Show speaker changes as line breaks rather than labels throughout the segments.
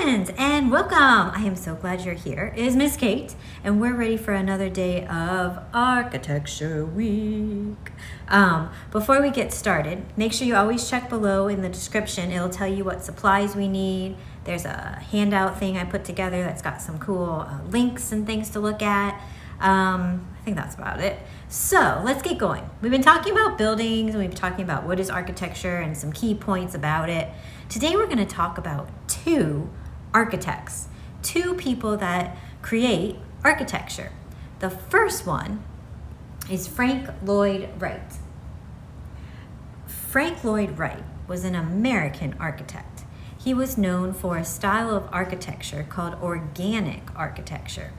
friends, and welcome. I am so glad you're here. It is Miss Kate, and we're ready for another day of Architecture Week. Before we get started, make sure you always check below in the description. It'll tell you what supplies we need. There's a handout thing I put together that's got some cool links and things to look at. I think that's about it. So let's get going. We've been talking about buildings, and we've been talking about what is architecture and some key points about it. Today we're going to talk about two architects, two people that create architecture. The first one is Frank Lloyd Wright. Frank Lloyd Wright was an American architect. He was known for a style of architecture called organic architecture.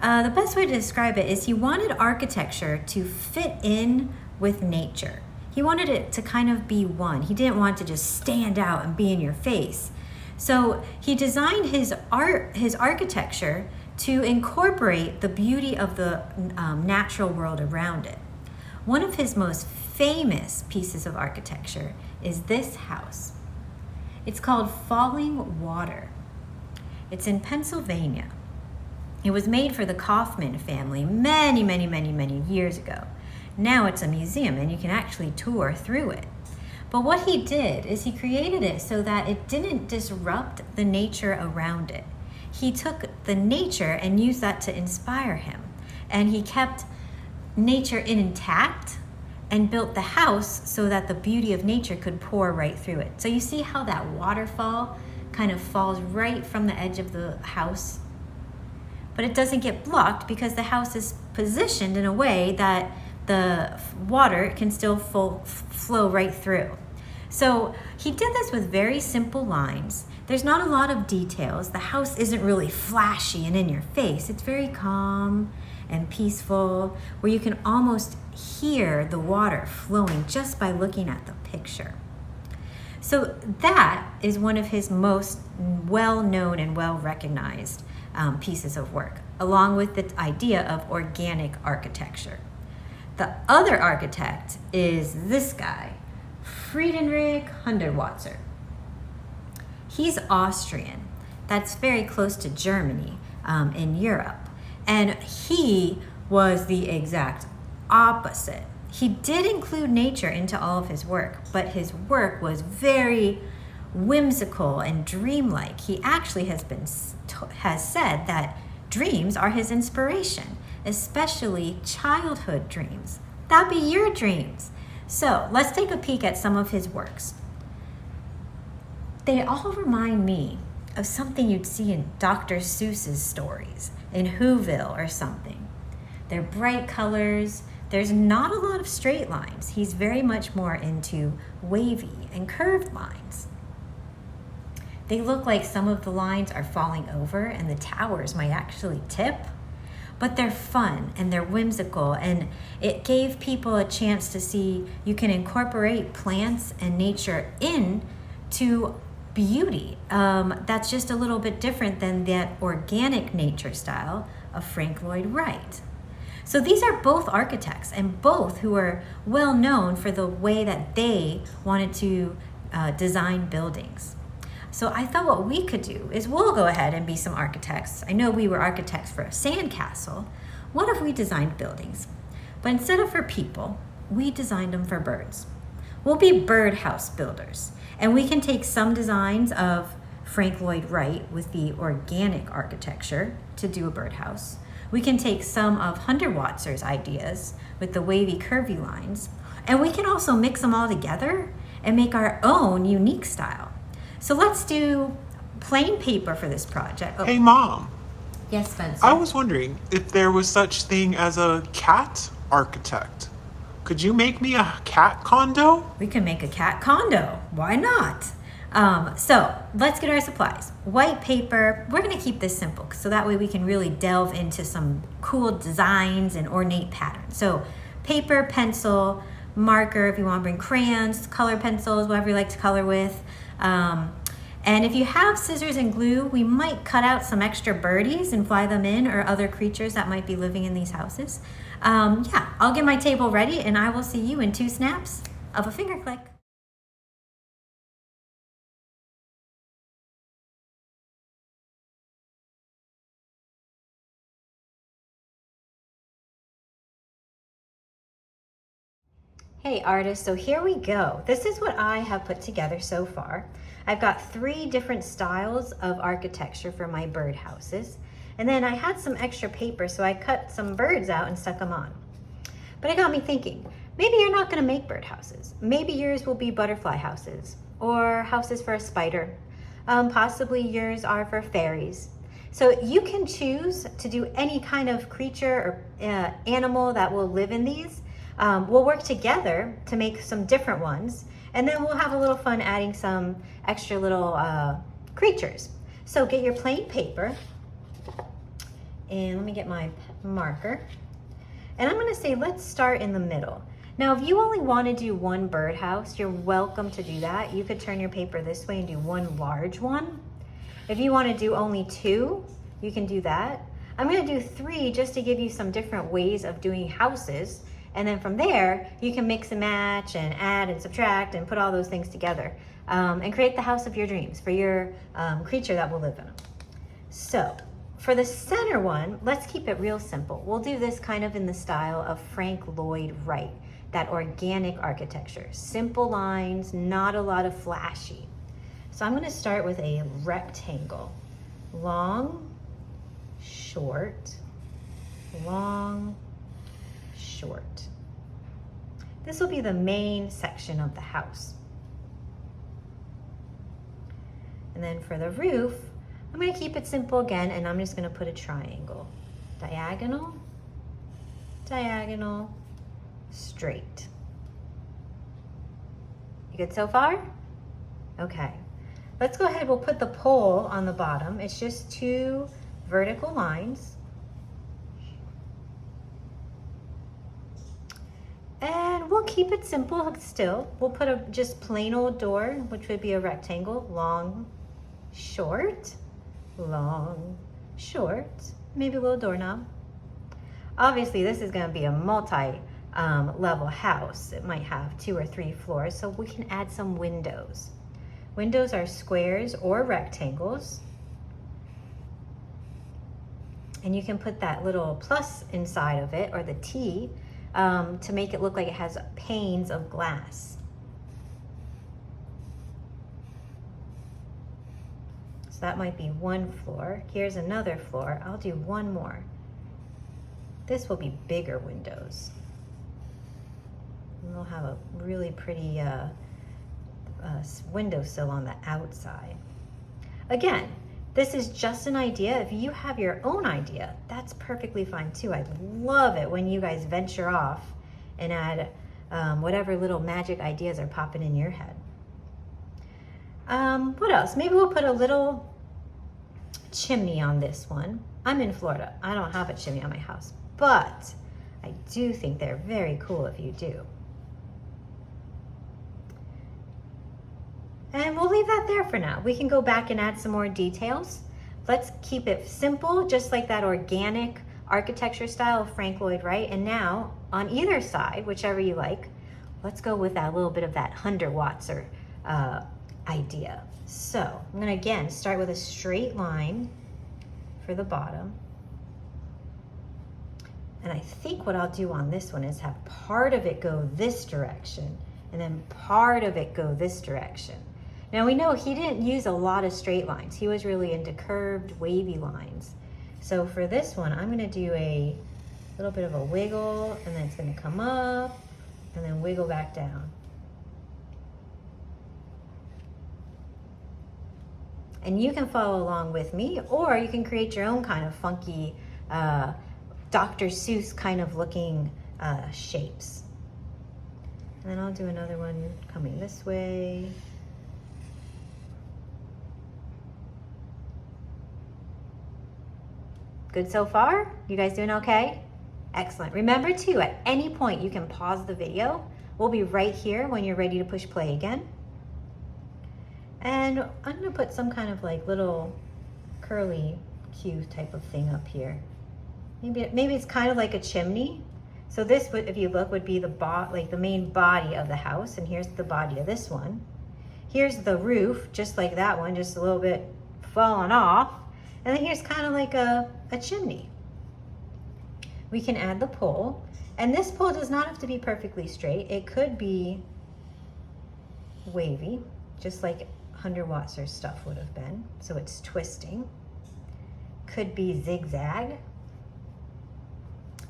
The best way to describe it is he wanted architecture to fit in with nature. He wanted it to kind of be one. He didn't want to just stand out and be in your face. So he designed his architecture to incorporate the beauty of the natural world around it. One of his most famous pieces of architecture is this house. It's called Falling Water. It's in Pennsylvania. It was made for the Kaufman family many years ago. Now it's a museum and you can actually tour through it. But what he did is he created it so that it didn't disrupt the nature around it. He took the nature and used that to inspire him. And he kept nature intact and built the house so that the beauty of nature could pour right through it. So you see how that waterfall kind of falls right from the edge of the house? But it doesn't get blocked because the house is positioned in a way that the water can still flow right through. So he did this with very simple lines. There's not a lot of details. The house isn't really flashy and in your face. It's very calm and peaceful, where you can almost hear the water flowing just by looking at the picture. So that is one of his most well-known and well-recognized pieces of work, along with the idea of organic architecture. The other architect is this guy, Friedensreich Hundertwasser. He's Austrian. That's very close to Germany in Europe. And he was the exact opposite. He did include nature into all of his work, but his work was very whimsical and dreamlike. He actually has said that dreams are his inspiration, especially childhood dreams. That'd be your dreams. So let's take a peek at some of his works. They all remind me of something you'd see in Dr. Seuss's stories, in Whoville or something. They're bright colors. There's not a lot of straight lines. He's very much more into wavy and curved lines. They look like some of the lines are falling over and the towers might actually tip, but they're fun and they're whimsical, and it gave people a chance to see you can incorporate plants and nature into beauty. That's just a little bit different than that organic nature style of Frank Lloyd Wright. So these are both architects, and both who are well known for the way that they wanted to design buildings. So I thought what we could do is we'll go ahead and be some architects. I know we were architects for a sandcastle. What if we designed buildings? But instead of for people, we designed them for birds. We'll be birdhouse builders. And we can take some designs of Frank Lloyd Wright with the organic architecture to do a birdhouse. We can take some of Hundertwasser's ideas with the wavy, curvy lines. And we can also mix them all together and make our own unique style. So let's do plain paper for this project.
Hey, Mom.
Yes, Spencer?
I was wondering if there was such thing as a cat architect. Could you make me a cat condo?
We can make a cat condo. Why not? So let's get our supplies. White paper. We're going to keep this simple so that way we can really delve into some cool designs and ornate patterns. So paper, pencil, marker, if you want to bring crayons, color pencils, whatever you like to color with. And if you have scissors and glue, we might cut out some extra birdies and fly them in, or other creatures that might be living in these houses. Yeah, I'll get my table ready and I will see you in 2 snaps of a finger click. Hey artists, so here we go. This is what I have put together so far. I've got 3 different styles of architecture for my birdhouses. And then I had some extra paper, so I cut some birds out and stuck them on. But it got me thinking, maybe you're not gonna make birdhouses. Maybe yours will be butterfly houses or houses for a spider. Possibly yours are for fairies. So you can choose to do any kind of creature or animal that will live in these. We'll work together to make some different ones, and then we'll have a little fun adding some extra little creatures. So get your plain paper, and let me get my marker. And I'm gonna say, let's start in the middle. Now, if you only wanna do one birdhouse, you're welcome to do that. You could turn your paper this way and do one large one. If you wanna do only 2, you can do that. I'm gonna do 3 just to give you some different ways of doing houses. And then from there, you can mix and match and add and subtract and put all those things together and create the house of your dreams for your creature that will live in them. So for the center one, let's keep it real simple. We'll do this kind of in the style of Frank Lloyd Wright, that organic architecture. Simple lines, not a lot of flashy. So I'm gonna start with a rectangle. Long, short, long, short. This will be the main section of the house. And then for the roof, I'm going to keep it simple again, and I'm just going to put a triangle. Diagonal, diagonal, straight. You good so far? Okay. Let's go ahead, we'll put the pole on the bottom. It's just 2 vertical lines. And we'll keep it simple still. We'll put a just plain old door, which would be a rectangle, long, short, long, short, maybe a little doorknob. Obviously, this is gonna be a multi-level house. It might have 2 or 3 floors, so we can add some windows. Windows are squares or rectangles. And you can put that little plus inside of it, or the T, to make it look like it has panes of glass. So that might be 1 floor. Here's another floor. I'll do 1 more. This will be bigger windows. And we'll have a really pretty windowsill on the outside. Again, this is just an idea. If you have your own idea, that's perfectly fine too. I love it when you guys venture off and add whatever little magic ideas are popping in your head. What else? Maybe we'll put a little chimney on this one. I'm in Florida. I don't have a chimney on my house, but I do think they're very cool if you do. And we'll leave that there for now. We can go back and add some more details. Let's keep it simple, just like that organic architecture style of Frank Lloyd Wright. And now, on either side, whichever you like, let's go with that little bit of that Hundertwasser idea. So I'm gonna again start with a straight line for the bottom. And I think what I'll do on this one is have part of it go this direction and then part of it go this direction. Now we know he didn't use a lot of straight lines. He was really into curved, wavy lines. So for this one, I'm gonna do a little bit of a wiggle, and then it's gonna come up and then wiggle back down. And you can follow along with me, or you can create your own kind of funky Dr. Seuss kind of looking shapes. And then I'll do another one coming this way. Good so far? You guys doing okay? Excellent. Remember too, at any point you can pause the video. We'll be right here when you're ready to push play again. And I'm gonna put some kind of like little curly Q type of thing up here. Maybe it's kind of like a chimney. So this would, if you look, would be the main body of the house, and here's the body of this one. Here's the roof, just like that one, just a little bit falling off. And then here's kind of like a chimney. We can add the pole, And this pole does not have to be perfectly straight. It could be wavy, just like Hundertwasser's stuff would have been. So it's twisting. Could be zigzag.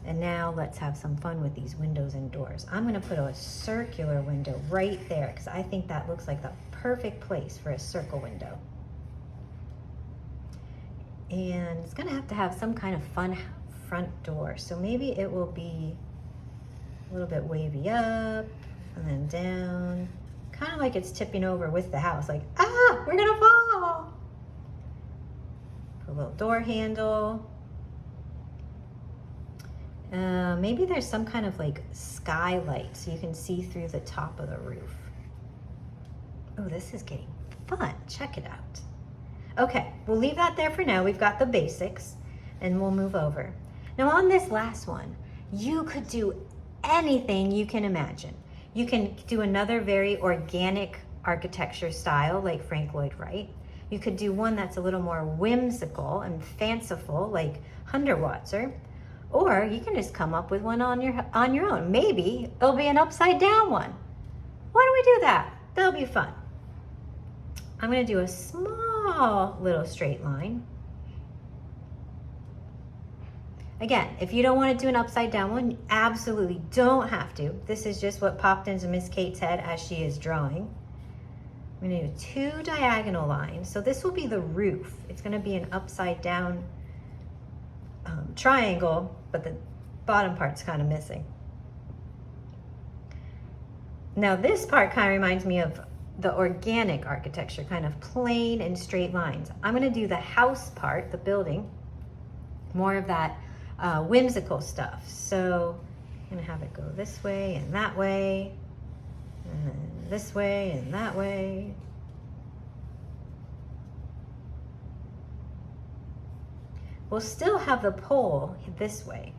And now let's have some fun with these windows and doors. I'm gonna put a circular window right there because I think that looks like the perfect place for a circle window. And it's gonna have to have some kind of fun front door. So maybe it will be a little bit wavy up and then down. Kind of like it's tipping over with the house, like, ah, we're gonna fall. Put a little door handle. Maybe there's some kind of like skylight so you can see through the top of the roof. Oh, this is getting fun. Check it out. Okay, we'll leave that there for now. We've got the basics and we'll move over. Now on this last one, you could do anything you can imagine. You can do another very organic architecture style like Frank Lloyd Wright. You could do one that's a little more whimsical and fanciful like Hundertwasser. Or you can just come up with one on your own. Maybe it'll be an upside down one. Why don't we do that? That'll be fun. I'm gonna do a small little straight line. Again, if you don't want to do an upside down one, you absolutely don't have to. This is just what popped into Miss Kate's head as she is drawing. I'm gonna do 2 diagonal lines. So this will be the roof. It's gonna be an upside down triangle, but the bottom part's kind of missing. Now this part kind of reminds me of the organic architecture, kind of plain and straight lines. I'm going to do the house part, the building, more of that whimsical stuff. So I'm going to have it go this way and that way, and this way and that way. We'll still have the pole this way.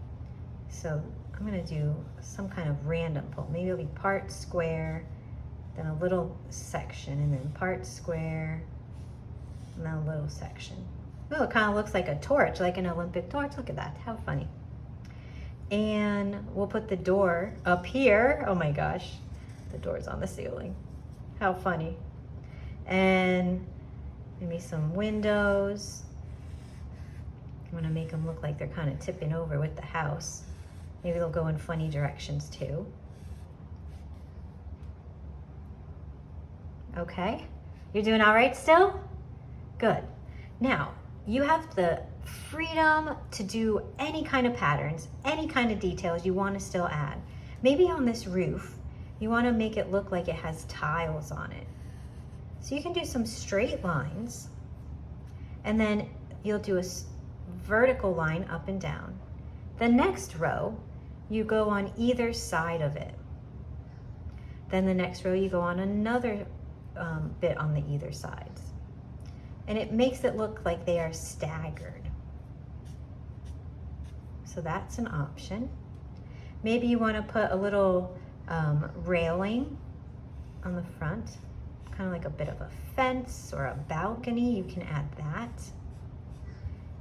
So I'm gonna do some kind of random pole. Maybe it'll be part square, then a little section, and then part square, and then a little section. Oh, it kind of looks like a torch, like an Olympic torch. Look at that, how funny. And we'll put the door up here. Oh my gosh, the door's on the ceiling. How funny. And maybe some windows. I'm gonna make them look like they're kind of tipping over with the house. Maybe they'll go in funny directions too. Okay, you're doing all right still? Good. Now, you have the freedom to do any kind of patterns, any kind of details you want to still add. Maybe on this roof, you want to make it look like it has tiles on it. So you can do some straight lines, and then you'll do a vertical line up and down. The next row, you go on either side of it. Then the next row, you go on another bit on the either sides. And it makes it look like they are staggered. So that's an option. Maybe you want to put a little railing on the front, kind of like a bit of a fence or a balcony. You can add that.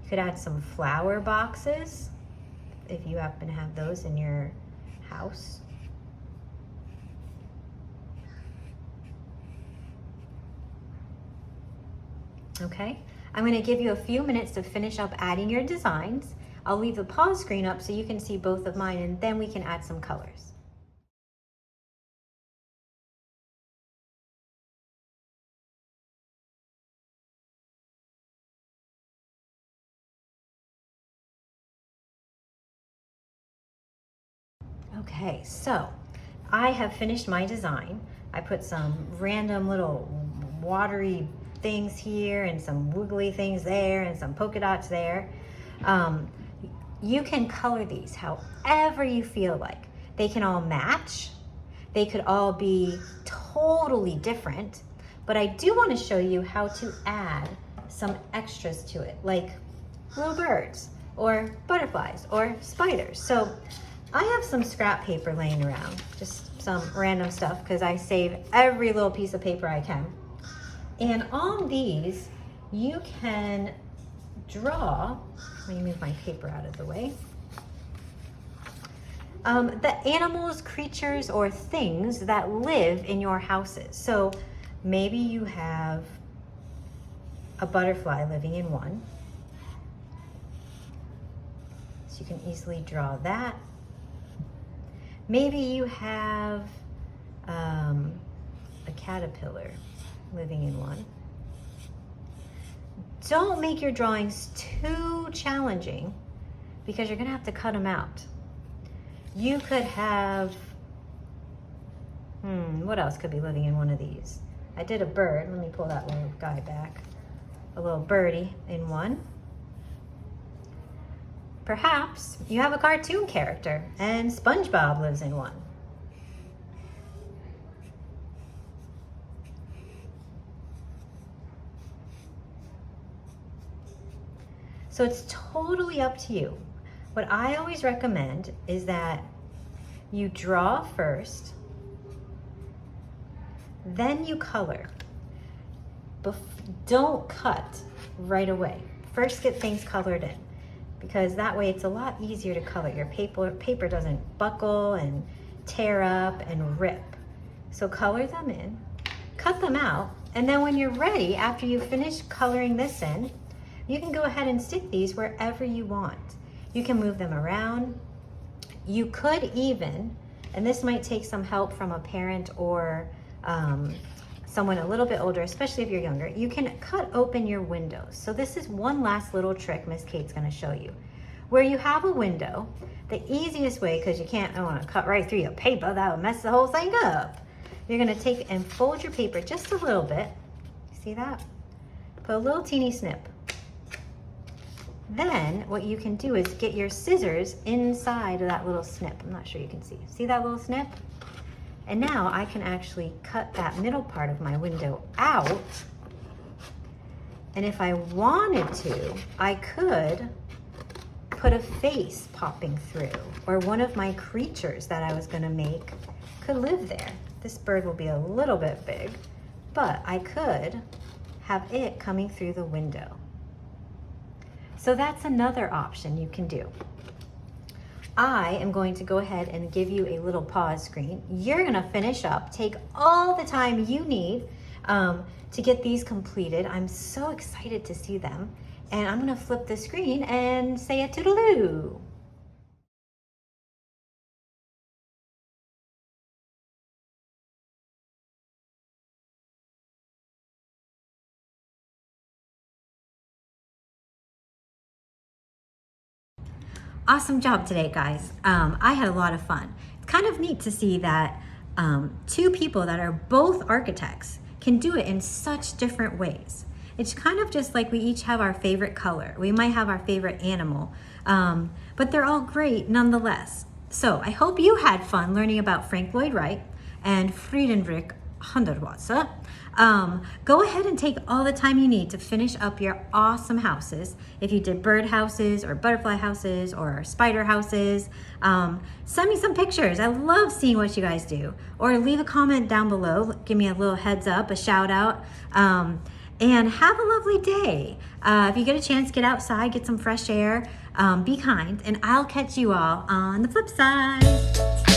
You could add some flower boxes if you happen to have those in your house. Okay, I'm going to give you a few minutes to finish up adding your designs. I'll leave the pause screen up so you can see both of mine, and then we can add some colors. Okay, so I have finished my design. I put some random little watery things here and some wiggly things there and some polka dots there. You can color these however you feel like. They can all match. They could all be totally different, but I do want to show you how to add some extras to it, like little birds or butterflies or spiders. So I have some scrap paper laying around, just some random stuff, because I save every little piece of paper I can. And on these, you can draw, let me move my paper out of the way. the animals, creatures, or things that live in your houses. So maybe you have a butterfly living in one. So you can easily draw that. Maybe you have a caterpillar living in one. Don't make your drawings too challenging because you're gonna have to cut them out. You could have, what else could be living in one of these? I did a bird. Let me pull that little guy back. A little birdie in one. Perhaps you have a cartoon character and SpongeBob lives in one. So it's totally up to you. What I always recommend is that you draw first, then you color. Don't cut right away. First get things colored in, because that way it's a lot easier to color. Your paper doesn't buckle and tear up and rip. So color them in, cut them out, and then when you're ready, after you finish coloring this in, you can go ahead and stick these wherever you want. You can move them around. You could even, and this might take some help from a parent or someone a little bit older, especially if you're younger, you can cut open your windows. So this is one last little trick Miss Kate's gonna show you. Where you have a window, the easiest way, because you can't, I wanna cut right through your paper, that would mess the whole thing up. You're gonna take and fold your paper just a little bit. See that? Put a little teeny snip. Then what you can do is get your scissors inside of that little snip. I'm not sure you can see. See that little snip? And now I can actually cut that middle part of my window out. And if I wanted to, I could put a face popping through, or one of my creatures that I was gonna make could live there. This bird will be a little bit big, but I could have it coming through the window. So that's another option you can do. I am going to go ahead and give you a little pause screen. You're gonna finish up, take all the time you need to get these completed. I'm so excited to see them. And I'm gonna flip the screen and say a toodaloo. Awesome job today, guys. I had a lot of fun. It's kind of neat to see that two people that are both architects can do it in such different ways. It's kind of just like we each have our favorite color. We might have our favorite animal, but they're all great nonetheless. So I hope you had fun learning about Lloyd Wright and Friedensreich Hundertwasser. Go ahead and take all the time you need to finish up your awesome houses. If you did bird houses or butterfly houses or spider houses, send me some pictures. I love seeing what you guys do. Or leave a comment down below. Give me a little heads up, a shout out. And have a lovely day. If you get a chance, get outside, get some fresh air, be kind, and I'll catch you all on the flip side.